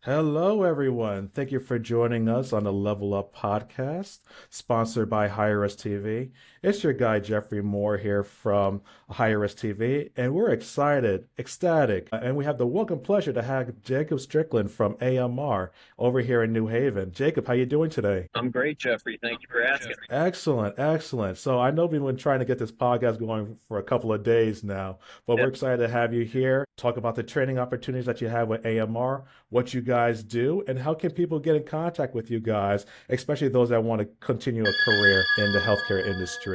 Hello, everyone. Thank you for joining us on the Level Up podcast, sponsored by Higher TV. It's your guy, Jeffrey Moore, here from Higher TV, and we're excited, ecstatic, and we have the welcome pleasure to have Jacob Strickland from AMR over here in New Haven. Jacob, how you doing today? I'm great, Jeffrey. Thank you for asking. Excellent, excellent. So I know we've been trying to get this podcast going for a couple of days now, but we're Yep. excited to have you here, talk about the training opportunities that you have with AMR, what you guys do, and how can people get in contact with you guys, especially those that want to continue a career in the healthcare industry.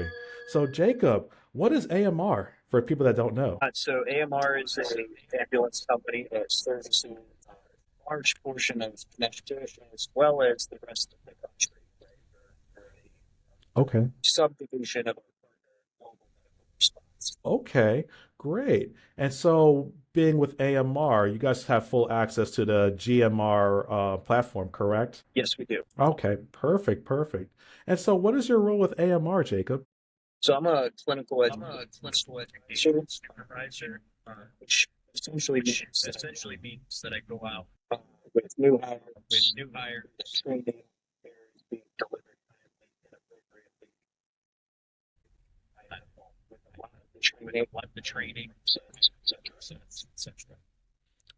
So Jacob, what is AMR for people that don't know? So AMR is an ambulance company that serves a large portion of Connecticut as well as the rest of the country. We're Okay. a subdivision of a global medical response. Okay, great. And so, being with AMR, you guys have full access to the GMR platform, correct? Yes, we do. Okay, perfect, perfect. And so, what is your role with AMR, Jacob? So I'm a clinical education supervisor, which essentially means that I go out with new hires, training is being delivered appropriately. With a lot of the training, etc.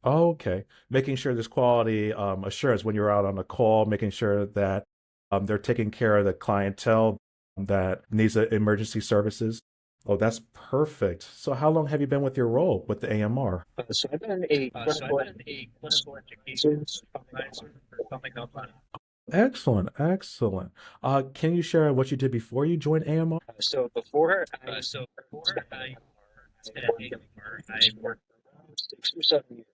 Okay, making sure there's quality assurance when you're out on a call, making sure that they're taking care of the clientele that needs emergency services. Oh, that's perfect. So, how long have you been with your role with the AMR? So I've been a clinical education supervisor for coming up on. Excellent, excellent. Can you share what you did before you joined AMR? So before I was at AMR, I worked for around 6 or 7 years.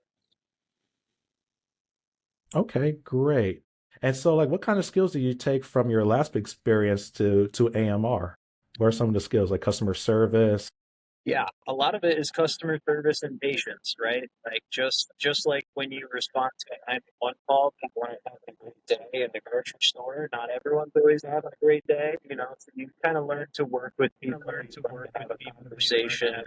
Okay, great. And so, like, what kind of skills did you take from your last experience to AMR? What are some of the skills, like customer service? Yeah, a lot of it is customer service and patience, right? Like just like when you respond to a 911 call, people aren't having a great day in the grocery store. Not everyone's always having a great day, So you kind of learn to work with people, you learn to have a conversation, and,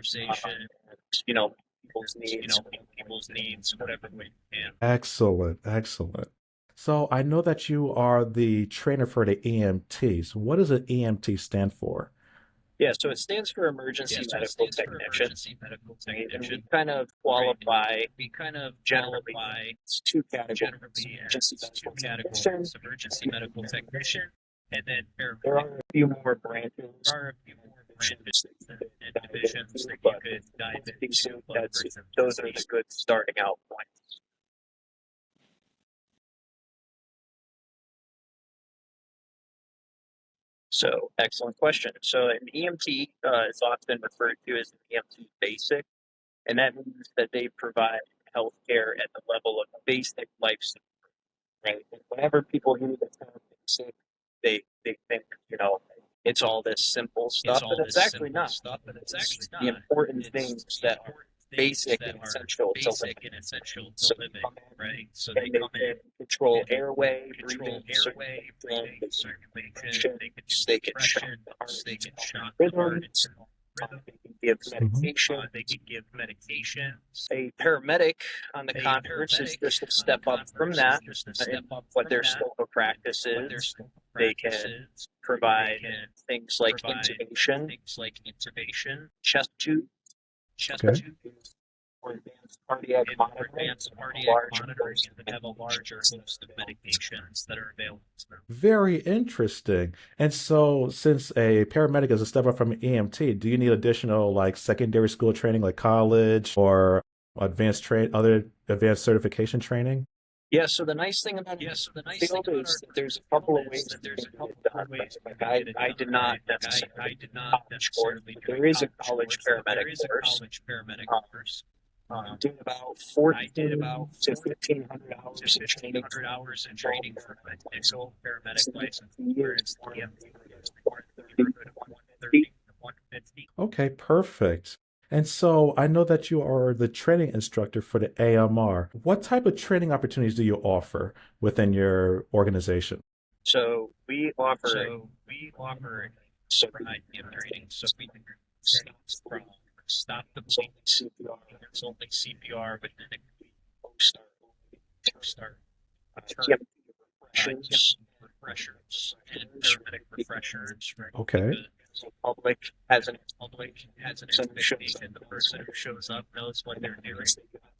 people's needs, whatever way you can. Excellent, excellent. So, I know that you are the trainer for the EMTs. What does an EMT stand for? Yeah, so it stands for emergency medical technician. Right? And we kind of qualify generally it's two categories: emergency medical technician, and then there are a few more branches, and divisions that you could dive into. Those are the good starting out points. So, excellent question. So, an EMT is often referred to as an EMT basic, and that means that they provide healthcare at the level of basic life support. Right? And whenever people hear the term basic, they think it's all this simple stuff, but it's actually not. It's the important things that are basic and essential to living. So they come in, right? So they come in, control airway, breathing, circulation. They can shock the heart, rhythm. They can give medication. A paramedic, on the converse, is just a step up from that. In what their scope of practice is, they can provide things like intubation, chest tube, Okay. or advanced cardiac monitoring, that have a larger host of medications that are available to them. Very interesting. And so, since a paramedic is a step up from an EMT, do you need additional like secondary school training, like college or other advanced certification training? Yeah, so the nice thing about field is that there's a couple of ways that there's done. Like I did not necessarily do college for it, but there is a college paramedic course. Did about 14 to 1,500 hours of training for my initial paramedic license. Years for EMT, 30 to 150. Okay, perfect. And so I know that you are the training instructor for the AMR. What type of training opportunities do you offer within your organization? So we offer so training. So we can stop the bleeding, CPR. There's only CPR, but then it could be post start. EMT refreshers and refreshers, paramedic refreshers, right? Okay. so public has an Has an person who shows expectation. The person who shows up knows what they're doing,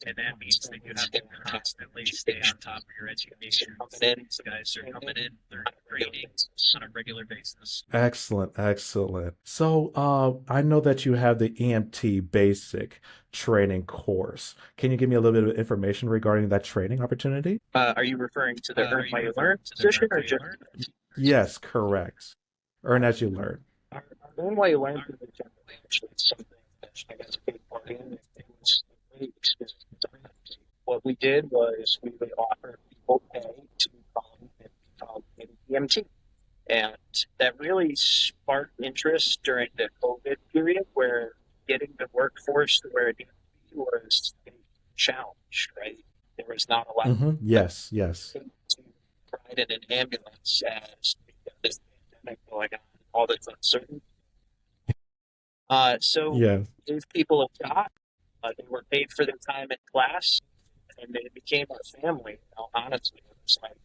and that means that you have to constantly stay on top of your education. These guys are coming in, they're grading on a regular basis. Excellent, excellent. So, I know that you have the EMT basic training course. Can you give me a little bit of information regarding that training opportunity? Are you referring to the Earn While You Learn position or just Yes, correct. Earn as you learn. our Earn While You Learn position? Actually, it's something that I got to take part in. It was a great experience. What we did was we would offer people pay to come and become an EMT. And that really sparked interest during the COVID period where getting the workforce to where it needed to be was a challenge, right? There was not a lot of Yes, yes. to ride in an ambulance as we got this pandemic going on, all this uncertainty. So Yeah. gave people a shot. They were paid for their time in class, and they became our family. You know, honestly, it was like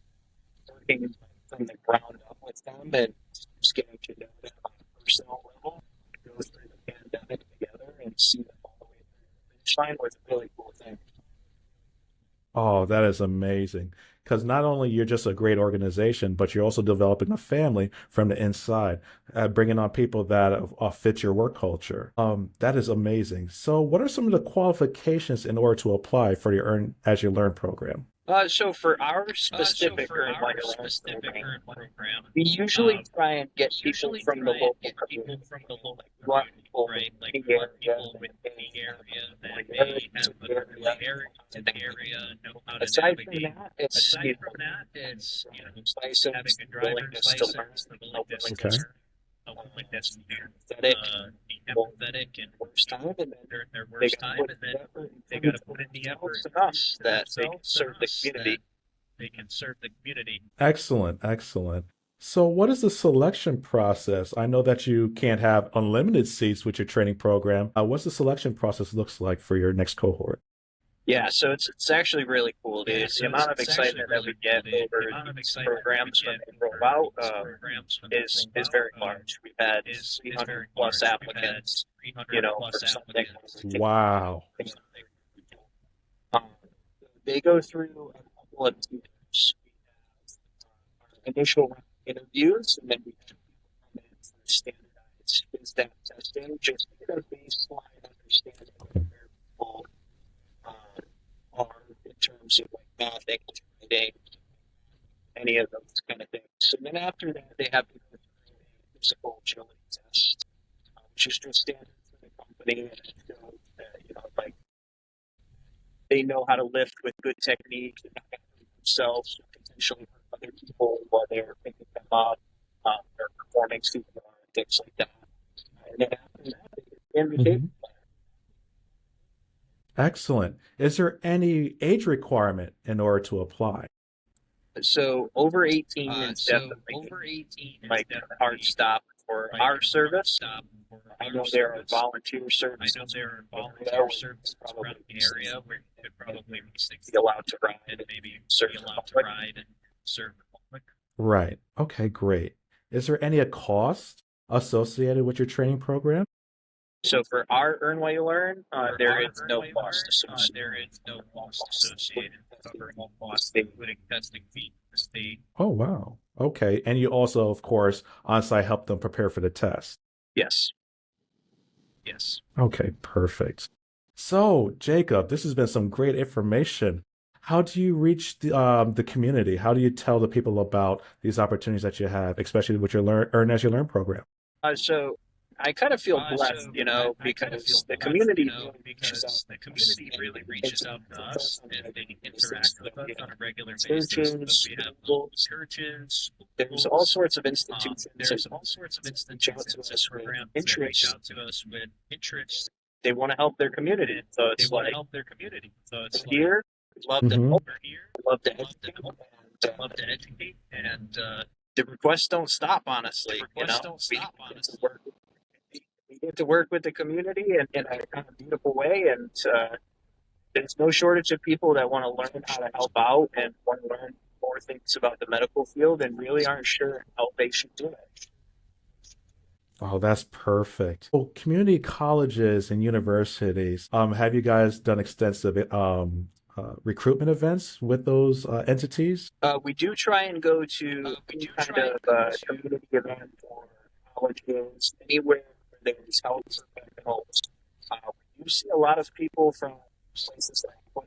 working from the ground up with them and just getting to know them on a personal level, go through the pandemic together, and see them all the way through the finish line was a really cool thing. Oh, that is amazing. Because not only you're just a great organization, but you're also developing a family from the inside, bringing on people that fit your work culture. That is amazing. So, what are some of the qualifications in order to apply for your Earn as you Learn program? So for our specific Earn While You Learn program, we usually try and get people from the local community. We want people Right, like in we the want area people with that the area that may may have have a a good familiarity to the area, know how to Aside from navigate. that, it's Aside from that, it's license, having a driver's willingness to learn, license, the willingness to Okay. learn, a willingness to learn, empathetic, be empathetic and worst time, and then during their they worst got time, to and then put they got to put in the effort to us that they can themselves serve and the us community. that they can serve the community. Excellent, excellent. So, what is the selection process? I know that you can't have unlimited seats with your training program. What's the selection process looks like for your next cohort? Yeah, so it's actually really cool. Yeah, The so amount of it's actually excitement that we really get cool. The over amount of these excitement that we programs when get they roll over out these programs when they is roll very out large. We've had is 300 very plus large. We've had applicants, 300 for plus something. applicants. Wow. Um, they go through a couple of tiers. We have our initial interviews, and then we have people come in for standardized stat testing, just to get a baseline understanding of where people are in terms of like mathing, writing, any of those kind of things. So then after that, they have to go through a physical agility test, which is just standard for the company, and it shows that like they know how to lift with good technique, and not hurt themselves, or potentially hurt other people while they're picking them up, or performing CPR and things like that. And then after that, they get the invitation. Excellent. Is there any age requirement in order to apply? So over 18 is definitely over 18 is like definitely a hard stop for like our a service. stop for I our know there are service. volunteer I services. know there are where volunteer we services probably around the area where you could probably be allowed to ride and and maybe serve be the allowed to public. ride and serve the public. Right. Okay, great. Is there any cost associated with your training program? So for our Earn While You Learn, there is no cost associated. There is no cost associated with covering all costs, including testing fees for the state. Oh, wow. Okay. And you also, of course, on-site help them prepare for the test. Yes. Yes. Okay, perfect. So, Jacob, this has been some great information. How do you reach the community? How do you tell the people about these opportunities that you have, especially with your Earn as you Learn program? So I kind of feel blessed, because the community really reaches out to us and they interact with us on a regular basis. Churches, We have local churches, there's all sorts of institutions. there's all sorts of institutions and programs that reach out to us with interest. They want to help their community. So They it's want to like, help their community. So it's here, love to Mhm. help, we're here, love to love to educate, help, and love to educate, and the requests don't stop, honestly. requests don't stop, We get to honestly. work we get to work with the community in a kind of beautiful way, and there's no shortage of people that want to learn how to help out and want to learn more more things about the medical field and really aren't sure how they should do it. Oh, that's perfect. Well, community colleges and universities, have you guys done extensive recruitment events with those entities? We do try and go to any kind of community event or colleges, anywhere where there's health professionals. We do see a lot of people from places like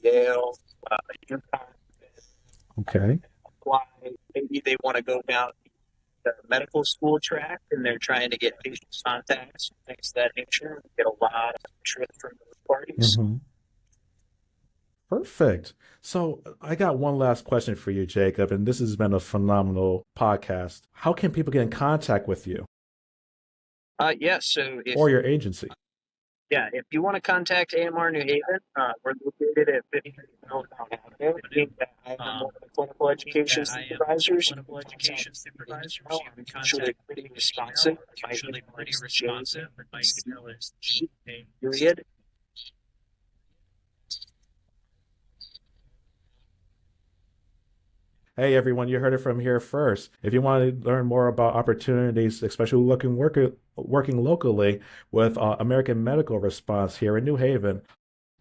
Yale, UConn, Okay. apply. Maybe they want to go down the medical school track and they're trying to get patient contacts and things of that nature. We get a lot of interest from those parties. Hmm. Perfect. So I got one last question for you, Jacob, and this has been a phenomenal podcast. How can people get in contact with you Yeah, so or your agency? if you want to contact AMR New Haven, we're located at 50 Downtown Avenue. I am one of the clinical education supervisors. Clinical education supervisors. I'm usually pretty responsive. My Usually pretty responsive. My email is period. Hey everyone, you heard it from here first. If you want to learn more about opportunities, especially working locally with American Medical Response here in New Haven,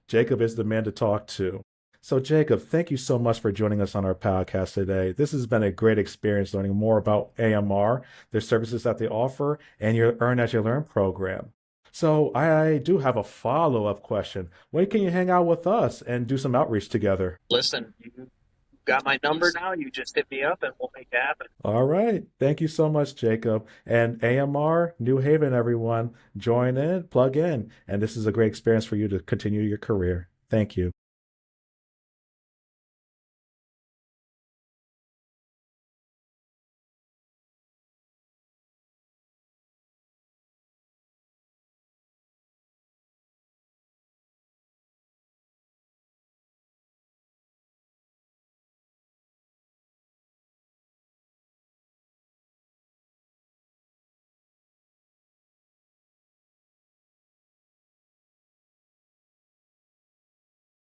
Jacob is the man to talk to. So, Jacob, thank you so much for joining us on our podcast today. This has been a great experience learning more about AMR, their services that they offer, and your Earn As You Learn program. So, I do have a follow-up question. When can you hang out with us and do some outreach together? Listen, you got my number now. You just hit me up and we'll make it happen. All right. Thank you so much, Jacob. And AMR, New Haven, everyone, join in, plug in. And this is a great experience for you to continue your career. Thank you.